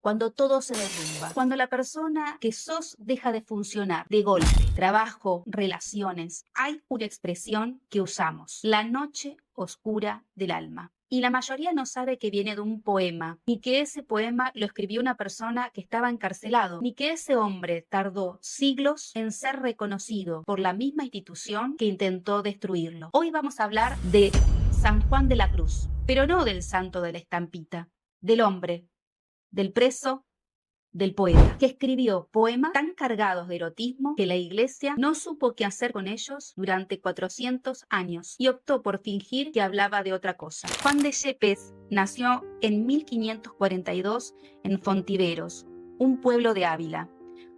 cuando todo se derrumba, cuando la persona que sos deja de funcionar de golpe, trabajo, relaciones. Hay una expresión que usamos, la noche oscura del alma. Y la mayoría no sabe que viene de un poema, ni que ese poema lo escribió una persona que estaba encarcelado, ni que ese hombre tardó siglos en ser reconocido por la misma institución que intentó destruirlo. Hoy vamos a hablar de San Juan de la Cruz, pero no del santo de la estampita, del hombre, del preso, del poeta, que escribió poemas tan cargados de erotismo que la Iglesia no supo qué hacer con ellos durante 400 años y optó por fingir que hablaba de otra cosa. Juan de Yepes nació en 1542 en Fontiveros, un pueblo de Ávila.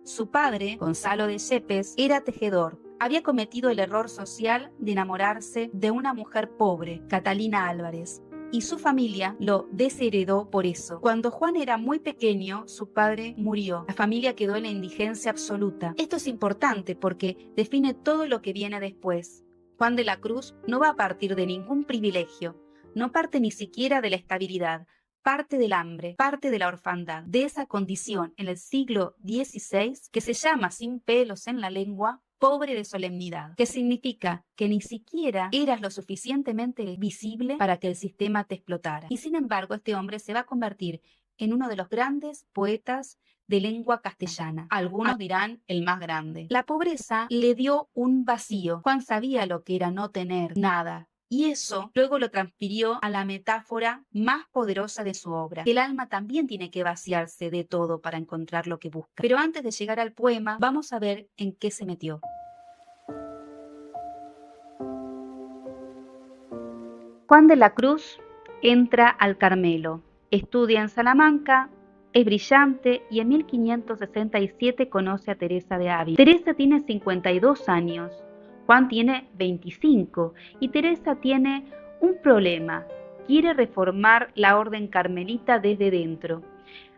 Su padre, Gonzalo de Yepes, era tejedor. Había cometido el error social de enamorarse de una mujer pobre, Catalina Álvarez, y su familia lo desheredó por eso. Cuando Juan era muy pequeño, su padre murió. La familia quedó en la indigencia absoluta. Esto es importante porque define todo lo que viene después. Juan de la Cruz no va a partir de ningún privilegio, no parte ni siquiera de la estabilidad, parte del hambre, parte de la orfandad, de esa condición en el siglo XVI que se llama, sin pelos en la lengua, pobre de solemnidad, que significa que ni siquiera eras lo suficientemente visible para que el sistema te explotara. Y sin embargo, este hombre se va a convertir en uno de los grandes poetas de lengua castellana. Algunos dirán el más grande. La pobreza le dio un vacío. Juan sabía lo que era no tener nada. Y eso luego lo transfirió a la metáfora más poderosa de su obra. El alma también tiene que vaciarse de todo para encontrar lo que busca. Pero antes de llegar al poema, vamos a ver en qué se metió. Juan de la Cruz entra al Carmelo, estudia en Salamanca, es brillante y en 1567 conoce a Teresa de Ávila. Teresa tiene 52 años, Juan tiene 25 y Teresa tiene un problema. Quiere reformar la orden carmelita desde dentro,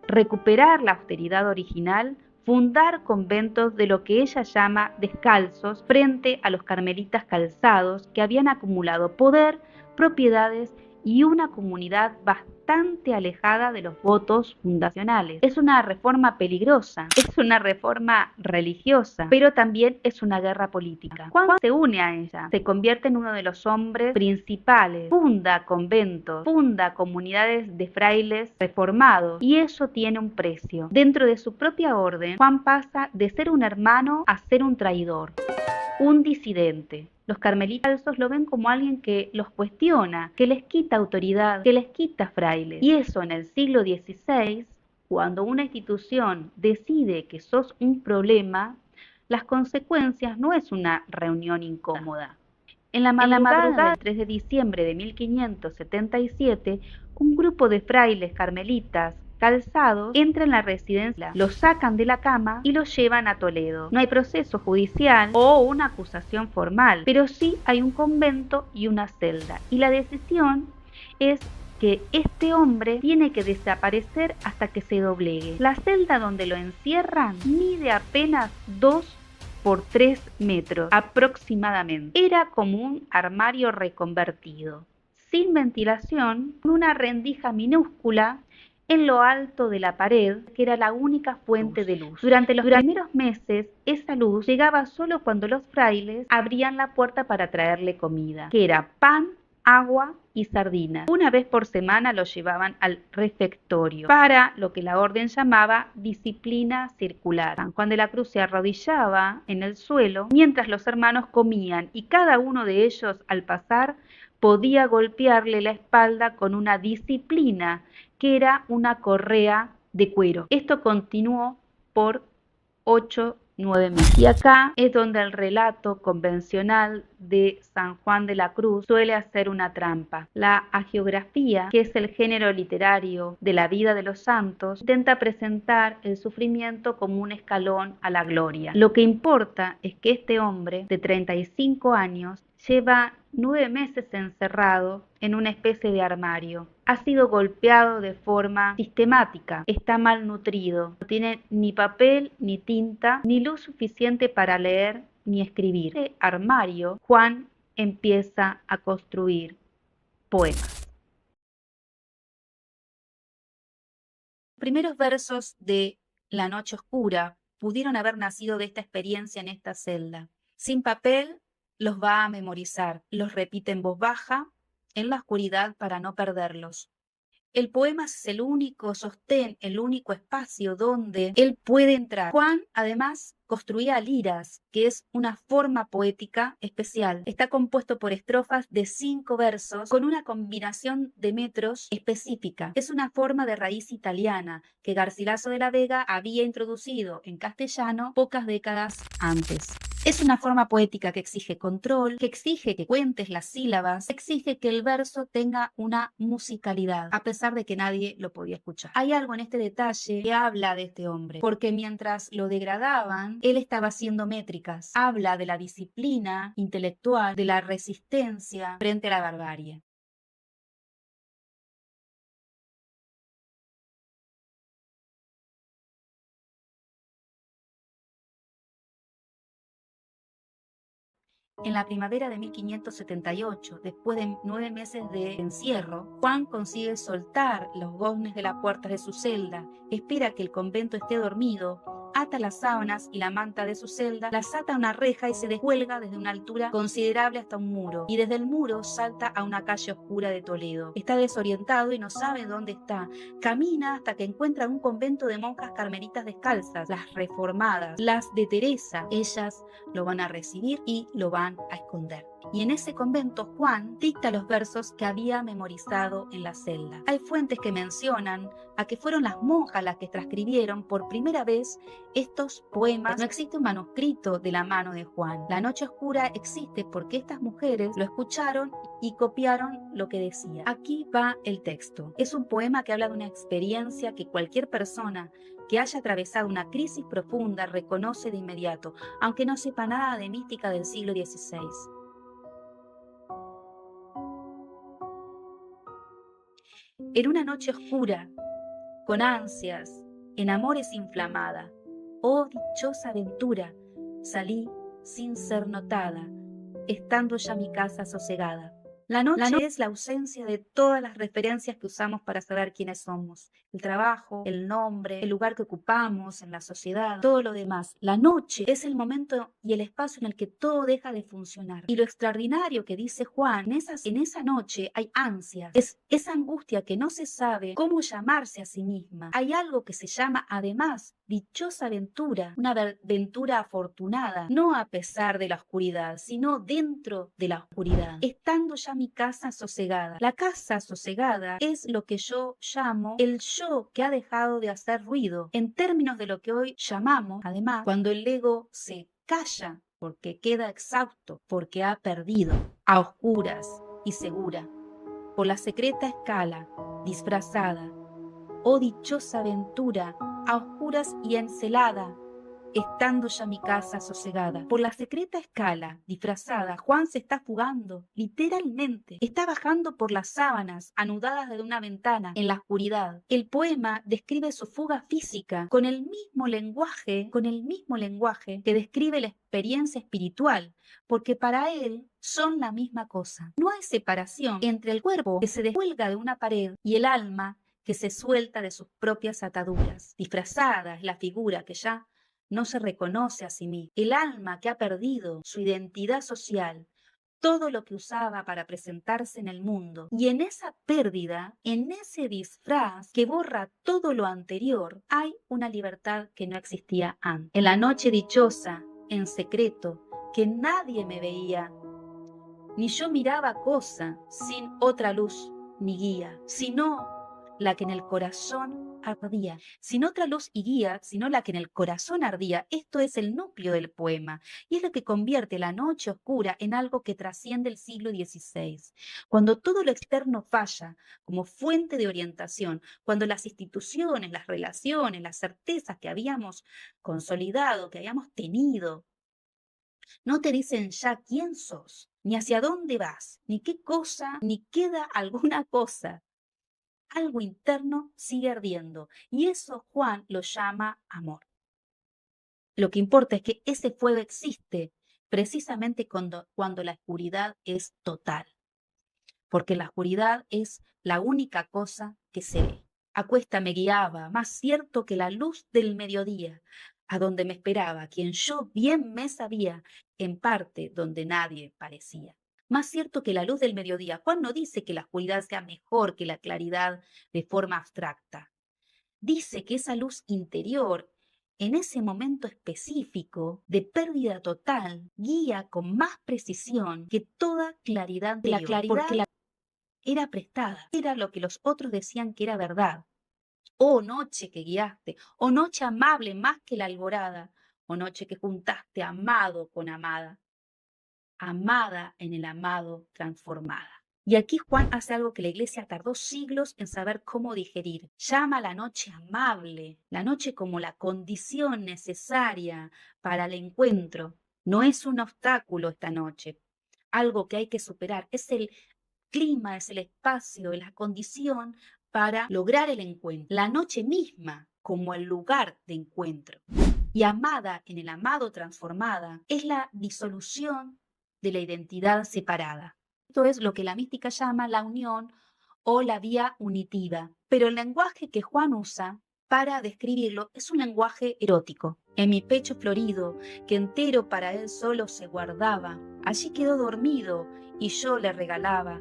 recuperar la austeridad original, fundar conventos de lo que ella llama descalzos frente a los carmelitas calzados que habían acumulado poder, propiedades y una comunidad bastante alejada de los votos fundacionales. Es una reforma peligrosa, es una reforma religiosa, pero también es una guerra política. Juan se une a ella, se convierte en uno de los hombres principales, funda conventos, funda comunidades de frailes reformados y eso tiene un precio. Dentro de su propia orden, Juan pasa de ser un hermano a ser un traidor, un disidente. Los carmelitas lo ven como alguien que los cuestiona, que les quita autoridad, que les quita frailes. Y eso en el siglo XVI, cuando una institución decide que sos un problema, las consecuencias no es una reunión incómoda. En la madrugada del 3 de diciembre de 1577, un grupo de frailes carmelitas calzados entra en la residencia, los sacan de la cama y los llevan a Toledo. No hay proceso judicial o una acusación formal, pero sí hay un convento y una celda. Y la decisión es que este hombre tiene que desaparecer hasta que se doblegue. La celda donde lo encierran mide apenas 2 por 3 metros aproximadamente. Era como un armario reconvertido, sin ventilación, con una rendija minúscula en lo alto de la pared, que era la única fuente de luz. Durante los primeros meses, esa luz llegaba solo cuando los frailes abrían la puerta para traerle comida, que era pan, agua y sardinas. Una vez por semana lo llevaban al refectorio para lo que la orden llamaba disciplina circular. San Juan de la Cruz se arrodillaba en el suelo mientras los hermanos comían y cada uno de ellos al pasar podía golpearle la espalda con una disciplina que era una correa de cuero. Esto continuó por 8-9 meses. Y acá es donde el relato convencional de San Juan de la Cruz suele hacer una trampa. La hagiografía, que es el género literario de la vida de los santos, intenta presentar el sufrimiento como un escalón a la gloria. Lo que importa es que este hombre de 35 años lleva 9 meses encerrado en una especie de armario. Ha sido golpeado de forma sistemática, está malnutrido, no tiene ni papel, ni tinta, ni luz suficiente para leer ni escribir. En este armario, Juan empieza a construir poemas. primeros versos de La noche oscura pudieron haber nacido de esta experiencia en esta celda. Sin papel, los va a memorizar, los repite en voz baja, en la oscuridad para no perderlos. El poema es el único sostén, el único espacio donde él puede entrar. Juan, además, construía liras, que es una forma poética especial. Está compuesto por estrofas de 5 versos con una combinación de metros específica. Es una forma de raíz italiana que Garcilaso de la Vega había introducido en castellano pocas décadas antes. Es una forma poética que exige control, que exige que cuentes las sílabas, exige que el verso tenga una musicalidad, a pesar de que nadie lo podía escuchar. Hay algo en este detalle que habla de este hombre, porque mientras lo degradaban, él estaba haciendo métricas. Habla de la disciplina intelectual, de la resistencia frente a la barbarie. En la primavera de 1578, después de 9 meses de encierro, Juan consigue soltar los goznes de la puerta de su celda, espera que el convento esté dormido, ata las sábanas y la manta de su celda, las ata a una reja y se descuelga desde una altura considerable hasta un muro, y desde el muro salta a una calle oscura de Toledo. Está desorientado y no sabe dónde está. Camina hasta que encuentra un convento de monjas carmelitas descalzas, las reformadas, las de Teresa. Ellas lo van a recibir y lo van a esconder. Y en ese convento Juan dicta los versos que había memorizado en la celda. Hay fuentes que mencionan a que fueron las monjas las que transcribieron por primera vez estos poemas. No existe un manuscrito de la mano de Juan. La noche oscura existe porque estas mujeres lo escucharon y copiaron lo que decía. Aquí va el texto. Es un poema que habla de una experiencia que cualquier persona que haya atravesado una crisis profunda reconoce de inmediato, aunque no sepa nada de mística del siglo XVI. En una noche oscura, con ansias, en amores inflamada, oh dichosa aventura, salí sin ser notada, estando ya mi casa sosegada. La noche es la ausencia de todas las referencias que usamos para saber quiénes somos. El trabajo, el nombre, el lugar que ocupamos en la sociedad, todo lo demás. La noche es el momento y el espacio en el que todo deja de funcionar. Y lo extraordinario que dice Juan, en esa noche hay ansias. Es esa angustia que no se sabe cómo llamarse a sí misma. Hay algo que se llama, además, dichosa aventura, una aventura afortunada, no a pesar de la oscuridad, sino dentro de la oscuridad, estando ya mi casa sosegada. La casa sosegada es lo que yo llamo el yo que ha dejado de hacer ruido, en términos de lo que hoy llamamos, además, cuando el ego se calla porque queda exhausto, porque ha perdido, a oscuras y segura, por la secreta escala, disfrazada, oh dichosa aventura, a oscuras y encelada, estando ya mi casa sosegada. Por la secreta escala, disfrazada, Juan se está fugando, literalmente. Está bajando por las sábanas, anudadas de una ventana, en la oscuridad. El poema describe su fuga física con el mismo lenguaje que describe la experiencia espiritual, porque para él son la misma cosa. No hay separación entre el cuerpo que se descuelga de una pared y el alma que se suelta de sus propias ataduras. Disfrazada es la figura que ya no se reconoce a sí misma. El alma que ha perdido su identidad social, todo lo que usaba para presentarse en el mundo. Y en esa pérdida, en ese disfraz que borra todo lo anterior, hay una libertad que no existía antes. En la noche dichosa, en secreto, que nadie me veía, ni yo miraba cosa sin otra luz ni guía, sino la que en el corazón ardía. Sin otra luz y guía, sino la que en el corazón ardía. Esto es el núcleo del poema y es lo que convierte la noche oscura en algo que trasciende el siglo XVI. Cuando todo lo externo falla como fuente de orientación, cuando las instituciones, las relaciones, las certezas que habíamos consolidado, que habíamos tenido, no te dicen ya quién sos, ni hacia dónde vas, ni qué cosa, ni queda alguna cosa. Algo interno sigue ardiendo y eso Juan lo llama amor. Lo que importa es que ese fuego existe precisamente cuando la oscuridad es total, porque la oscuridad es la única cosa que se ve. A cuesta me guiaba, más cierto que la luz del mediodía, a donde me esperaba quien yo bien me sabía, en parte donde nadie parecía. Más cierto que la luz del mediodía. Juan no dice que la oscuridad sea mejor que la claridad de forma abstracta. Dice que esa luz interior, en ese momento específico de pérdida total, guía con más precisión que toda claridad de la claridad, porque la era prestada, era lo que los otros decían que era verdad. Oh noche que guiaste, oh noche amable más que la alborada, oh noche que juntaste amado con amada, amada en el amado transformada. Y aquí Juan hace algo que la iglesia tardó siglos en saber cómo digerir. Llama a la noche amable, la noche como la condición necesaria para el encuentro. No es un obstáculo esta noche, algo que hay que superar. Es el clima, es el espacio, es la condición para lograr el encuentro. La noche misma como el lugar de encuentro. Y amada en el amado transformada es la disolución de la identidad separada. Esto es lo que la mística llama la unión o la vía unitiva. Pero el lenguaje que Juan usa para describirlo es un lenguaje erótico. En mi pecho florido, que entero para él solo se guardaba, allí quedó dormido y yo le regalaba.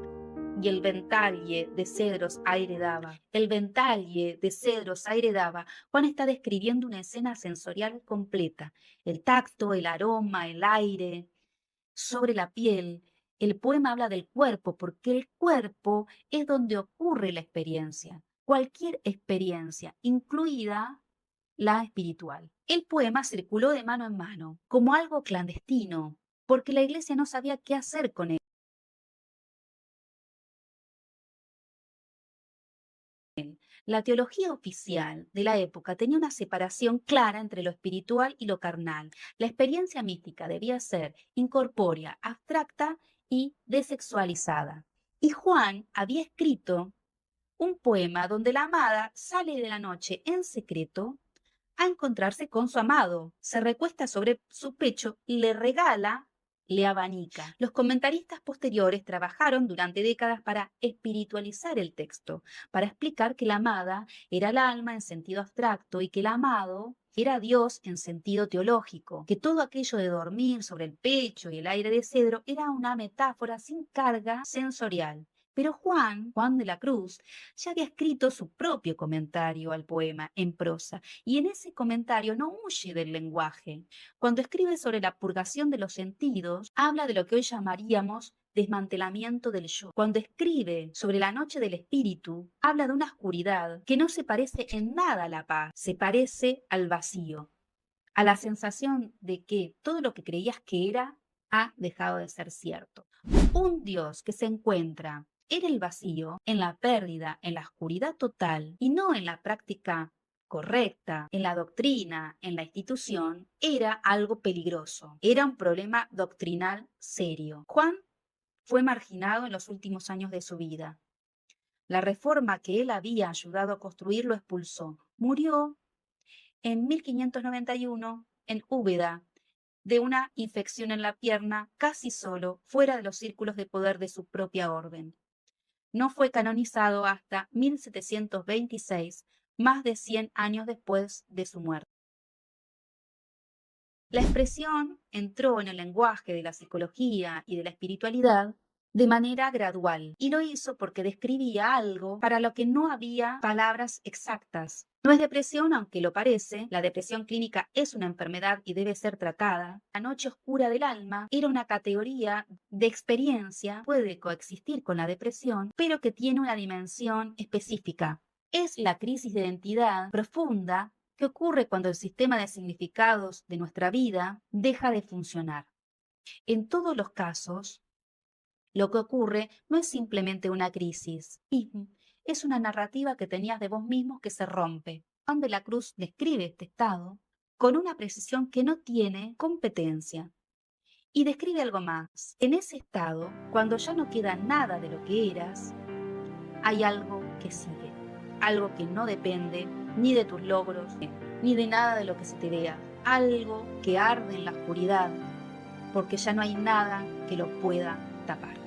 Y el ventalle de cedros aire daba. El ventalle de cedros aire daba. Juan está describiendo una escena sensorial completa. El tacto, el aroma, el aire sobre la piel. El poema habla del cuerpo porque el cuerpo es donde ocurre la experiencia. Cualquier experiencia, incluida la espiritual. El poema circuló de mano en mano, como algo clandestino, porque la iglesia no sabía qué hacer con él. La teología oficial de la época tenía una separación clara entre lo espiritual y lo carnal. La experiencia mística debía ser incorpórea, abstracta y desexualizada. Y Juan había escrito un poema donde la amada sale de la noche en secreto a encontrarse con su amado. Se recuesta sobre su pecho y le regala, le abanica. Los comentaristas posteriores trabajaron durante décadas para espiritualizar el texto, para explicar que la amada era el alma en sentido abstracto y que el amado era Dios en sentido teológico, que todo aquello de dormir sobre el pecho y el aire de cedro era una metáfora sin carga sensorial. Pero Juan de la Cruz, ya había escrito su propio comentario al poema en prosa, y en ese comentario no huye del lenguaje. Cuando escribe sobre la purgación de los sentidos, habla de lo que hoy llamaríamos desmantelamiento del yo. Cuando escribe sobre la noche del espíritu, habla de una oscuridad que no se parece en nada a la paz, se parece al vacío, a la sensación de que todo lo que creías que era ha dejado de ser cierto. Un Dios que se encuentra en el vacío, en la pérdida, en la oscuridad total y no en la práctica correcta, en la doctrina, en la institución, era algo peligroso, era un problema doctrinal serio. Juan fue marginado en los últimos años de su vida. La reforma que él había ayudado a construir lo expulsó. Murió en 1591 en Úbeda de una infección en la pierna, casi solo, fuera de los círculos de poder de su propia orden. No fue canonizado hasta 1726, más de 100 años después de su muerte. La expresión entró en el lenguaje de la psicología y de la espiritualidad de manera gradual, y lo hizo porque describía algo para lo que no había palabras exactas. No es depresión, aunque lo parece. La depresión clínica es una enfermedad y debe ser tratada. La noche oscura del alma era una categoría de experiencia, puede coexistir con la depresión, pero que tiene una dimensión específica. Es la crisis de identidad profunda que ocurre cuando el sistema de significados de nuestra vida deja de funcionar. En todos los casos, lo que ocurre no es simplemente una crisis, es una narrativa que tenías de vos mismo que se rompe. Juan de la Cruz describe este estado con una precisión que no tiene competencia. Y describe algo más. En ese estado, cuando ya no queda nada de lo que eras, hay algo que sigue. Algo que no depende ni de tus logros, ni de nada de lo que se te vea. Algo que arde en la oscuridad, porque ya no hay nada que lo pueda tapar.